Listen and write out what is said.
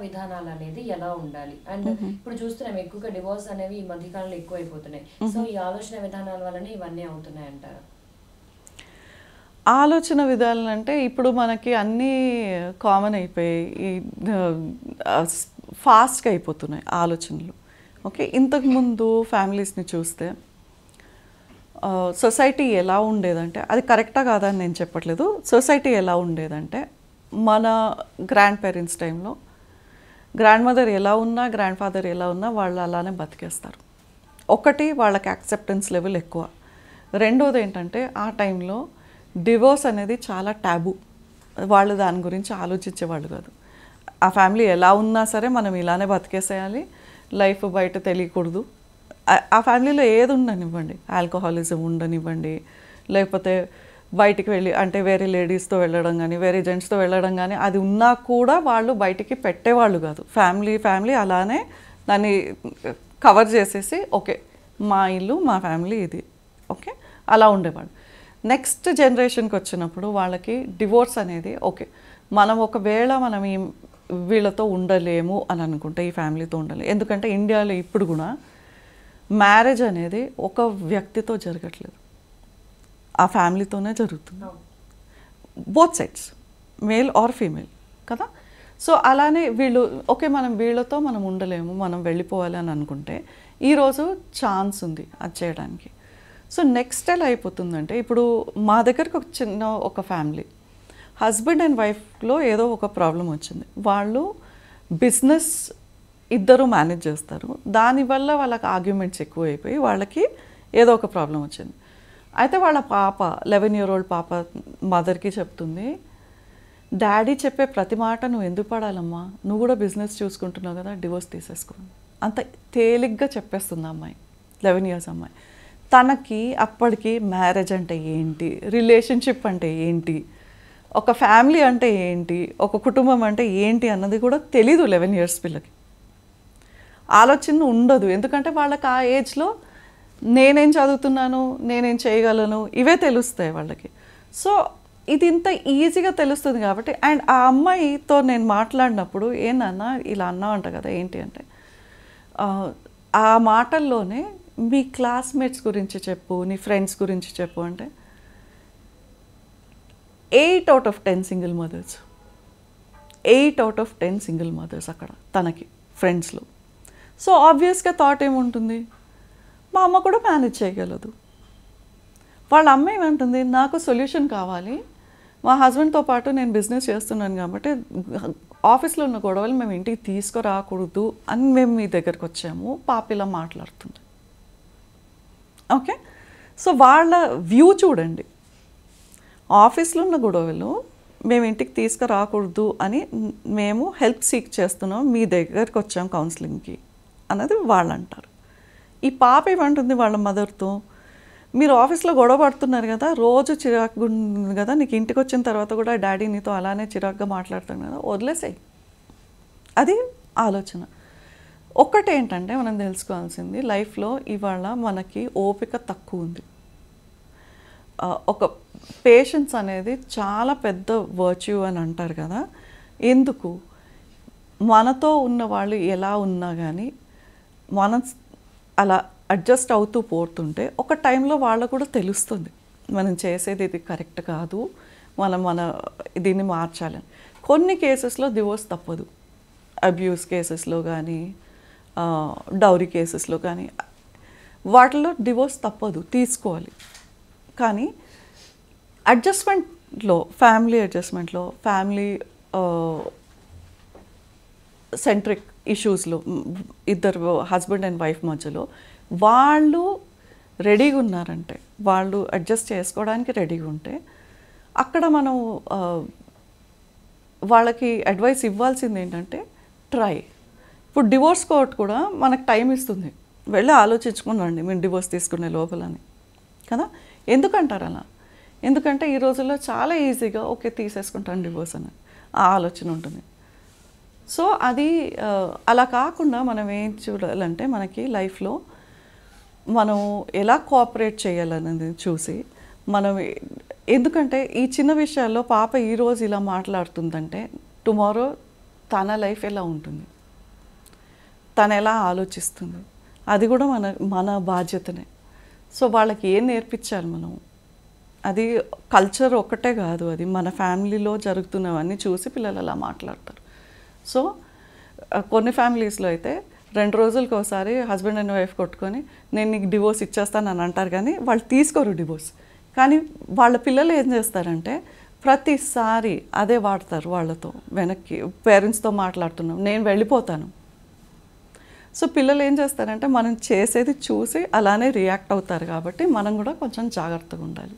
విధానాలు అనేది ఎలా ఉండాలి? అండ్ ఇప్పుడు చూస్తున్నాం ఎక్కువగా డివోర్స్ అనేవి ఈ మధ్యకాలంలో ఎక్కువైపోతున్నాయి. సో ఈ ఆలోచన విధానాల వల్లనే ఇవన్నీ అవుతున్నాయి అంటారు? ఆలోచన విధానాలు అంటే ఇప్పుడు మనకి అన్నీ కామన్ అయిపోయాయి, ఈ ఫాస్ట్గా అయిపోతున్నాయి ఆలోచనలు. ఓకే, ఇంతకుముందు ఫ్యామిలీస్ని చూస్తే సొసైటీ ఎలా ఉండేదంటే, అది కరెక్టా కాదా అని నేను చెప్పట్లేదు, సొసైటీ ఎలా ఉండేదంటే మన గ్రాండ్ పేరెంట్స్ టైంలో గ్రాండ్ మదర్ ఎలా ఉన్నా గ్రాండ్ ఫాదర్ ఎలా ఉన్నా వాళ్ళు అలానే బతికేస్తారు. ఒకటి, వాళ్ళకి యాక్సెప్టెన్స్ లెవెల్ ఎక్కువ. రెండోది ఏంటంటే ఆ టైంలో డివోర్స్ అనేది చాలా ట్యాబు. వాళ్ళు దాని గురించి ఆలోచించేవాళ్ళు కాదు. ఆ ఫ్యామిలీ ఎలా ఉన్నా సరే మనం ఇలానే బతికేసేయాలి, లైఫ్ బయట తెలియకూడదు. ఆ ఫ్యామిలీలో ఏది ఉండనివ్వండి, ఆల్కహాలిజం ఉండనివ్వండి, లేకపోతే బయటికి వెళ్ళి అంటే వేరే లేడీస్తో వెళ్ళడం కానీ వేరే జెంట్స్తో వెళ్ళడం కానీ, అది ఉన్నా కూడా వాళ్ళు బయటికి పెట్టేవాళ్ళు కాదు. ఫ్యామిలీ అలానే దాన్ని కవర్ చేసేసి ఓకే మా ఇల్లు మా ఫ్యామిలీ ఇది, ఓకే అలా ఉండేవాళ్ళు. నెక్స్ట్ జనరేషన్కి వచ్చినప్పుడు వాళ్ళకి డివోర్స్ అనేది ఓకే, మనం ఒకవేళ మనం వీళ్ళతో ఉండలేము అని అనుకుంటే, ఈ ఫ్యామిలీతో ఉండలేము. ఎందుకంటే ఇండియాలో ఇప్పుడు కూడా మ్యారేజ్ అనేది ఒక వ్యక్తితో జరగట్లేదు, ఆ ఫ్యామిలీతోనే జరుగుతుంది. Both sides, male or female కదా. సో అలానే వీళ్ళు ఓకే మనం వీళ్ళతో మనం ఉండలేము, మనం వెళ్ళిపోవాలి అని అనుకుంటే ఈరోజు ఛాన్స్ ఉంది అది చేయడానికి. సో నెక్స్ట్ ఎలా అయిపోతుందంటే, ఇప్పుడు మా దగ్గరకు ఒక ఫ్యామిలీ హస్బెండ్ అండ్ వైఫ్లో ఏదో ఒక ప్రాబ్లం వచ్చింది. వాళ్ళు బిజినెస్ ఇద్దరు మేనేజ్ చేస్తారు, దానివల్ల వాళ్ళకి ఆర్గ్యుమెంట్స్ ఎక్కువ అయిపోయి వాళ్ళకి ఏదో ఒక ప్రాబ్లం వచ్చింది. అయితే వాళ్ళ పాప 11 year old పాప మదర్కి చెప్తుంది, డాడీ చెప్పే ప్రతి మాట నువ్వు ఎందుకు పడాలమ్మా, నువ్వు కూడా బిజినెస్ చూసుకుంటున్నావు కదా, డివోర్స్ తీసేసుకో. అంత తేలిగ్గా చెప్పేస్తుంది అమ్మాయి, 11 years అమ్మాయి. తనకి అప్పటికి మ్యారేజ్ అంటే ఏంటి, రిలేషన్షిప్ అంటే ఏంటి, ఒక ఫ్యామిలీ అంటే ఏంటి, ఒక కుటుంబం అంటే ఏంటి అన్నది కూడా తెలీదు 11 years పిల్లకి. ఆలోచన ఉండదు, ఎందుకంటే వాళ్ళకి ఆ ఏజ్లో నేనేం చదువుతున్నాను, నేనేం చేయగలను, ఇవే తెలుస్తాయి వాళ్ళకి. సో ఇది ఇంత ఈజీగా తెలుస్తుంది కాబట్టి. అండ్ ఆ అమ్మాయితో నేను మాట్లాడినప్పుడు ఏందన్నా ఇలా అన్నావు అంట కదా, ఏంటి అంటే ఆ మాటల్లోనే మీ క్లాస్మేట్స్ గురించి చెప్పు, నీ ఫ్రెండ్స్ గురించి చెప్పు అంటే 8 out of 10 single mothers, 8 out of 10 single mothers అక్కడ తనకి ఫ్రెండ్స్లో. సో ఆబ్వియస్గా థాట్ ఏముంటుంది, మా అమ్మ కూడా మేనేజ్ చేయగలదు. వాళ్ళ అమ్మ ఏమంటుంది, నాకు సొల్యూషన్ కావాలి, మా హస్బెండ్తో పాటు నేను బిజినెస్ చేస్తున్నాను కాబట్టి ఆఫీస్లో ఉన్న గొడవలు మేము ఇంటికి తీసుకురాకూడదు అని మేము మీ దగ్గరకు వచ్చాము, పాప ఇలా మాట్లాడుతుంది. ఓకే, సో వాళ్ళ వ్యూ చూడండి, ఆఫీస్లో ఉన్న గొడవలు మేము ఇంటికి తీసుకురాకూడదు అని మేము హెల్ప్ సీక్ చేస్తున్నాం, మీ దగ్గరికి వచ్చాం కౌన్సిలింగ్కి అన్నది వాళ్ళు అంటారు. ఈ పాప ఏమంటుంది వాళ్ళ మదర్తో, మీరు ఆఫీస్లో గొడవ పడుతున్నారు కదా, రోజు చిరాకుగా ఉంది కదా, నీకు ఇంటికి వచ్చిన తర్వాత కూడా డాడీ నీతో అలానే చిరాకుగా మాట్లాడుతాను కదా, వదిలేసాయి. అది ఆలోచన. ఒక్కటేంటంటే మనం తెలుసుకోవాల్సింది, లైఫ్లో ఇవాళ మనకి ఓపిక తక్కువ ఉంది. ఒక పేషెన్స్ అనేది చాలా పెద్ద వర్చ్యూ అని అంటారు కదా. ఎందుకు, మనతో ఉన్న వాళ్ళు ఎలా ఉన్నా కానీ మనం అలా అడ్జస్ట్ అవుతూ పోతుంటే ఒక టైంలో వాళ్ళకు కూడా తెలుస్తుంది మనం చేసేది ఇది కరెక్ట్ కాదు, మన దీన్ని మార్చాలని. కొన్ని కేసెస్లో డివోర్స్ తప్పదు, అబ్యూస్ కేసెస్లో కానీ డౌరీ కేసెస్లో కానీ వాటిలో డివోర్స్ తప్పదు, తీసుకోవాలి. కానీ అడ్జస్ట్మెంట్లో, ఫ్యామిలీ అడ్జస్ట్మెంట్లో, ఫ్యామిలీ సెంట్రిక్ ఇష్యూస్లో, ఇద్దరు హస్బెండ్ అండ్ వైఫ్ మధ్యలో వాళ్ళు రెడీగా ఉన్నారంటే, వాళ్ళు అడ్జస్ట్ చేసుకోవడానికి రెడీగా ఉంటే అక్కడ మనం వాళ్ళకి అడ్వైస్ ఇవ్వాల్సింది ఏంటంటే ట్రై. ఇప్పుడు డివోర్స్ కోర్ట్ కూడా మనకు టైం ఇస్తుంది, వెళ్ళి ఆలోచించుకున్నాండి మేము డివోర్స్ తీసుకునే లోపలని కదా. ఎందుకంటారు అలా, ఎందుకంటే ఈ రోజుల్లో చాలా ఈజీగా ఓకే తీసేసుకుంటాను డివోర్స్ అని ఆ ఆలోచన ఉంటుంది. సో అది అలా కాకుండా మనం ఏం చూడాలంటే, మనకి లైఫ్లో మనం ఎలా కోఆపరేట్ చేయాలనేది చూసి మనం, ఎందుకంటే ఈ చిన్న విషయాల్లో పాప ఈరోజు ఇలా మాట్లాడుతుందంటే టుమారో తన లైఫ్ ఎలా ఉంటుంది, తను ఎలా ఆలోచిస్తుంది, అది కూడా మన బాధ్యతనే. సో వాళ్ళకి ఏం నేర్పించాలి మనం, అది కల్చర్ ఒక్కటే కాదు, అది మన ఫ్యామిలీలో జరుగుతున్నవన్నీ చూసి పిల్లలు అలా మాట్లాడతారు. సో కొన్ని ఫ్యామిలీస్లో అయితే 2 రోజులకి ఒకసారి హస్బెండ్ అండ్ వైఫ్ కొట్టుకొని నేను నీకు డివోర్స్ ఇచ్చేస్తానని అంటారు, కానీ వాళ్ళు తీసుకోరు డివోర్స్. కానీ వాళ్ళ పిల్లలు ఏం చేస్తారంటే ప్రతిసారి అదే వాడతారు, వాళ్ళతో వెనక్కి పేరెంట్స్తో మాట్లాడుతున్నాం నేను వెళ్ళిపోతాను. సో పిల్లలు ఏం చేస్తారంటే మనం చేసేది చూసి అలానే రియాక్ట్ అవుతారు, కాబట్టి మనం కూడా కొంచెం జాగ్రత్తగా ఉండాలి.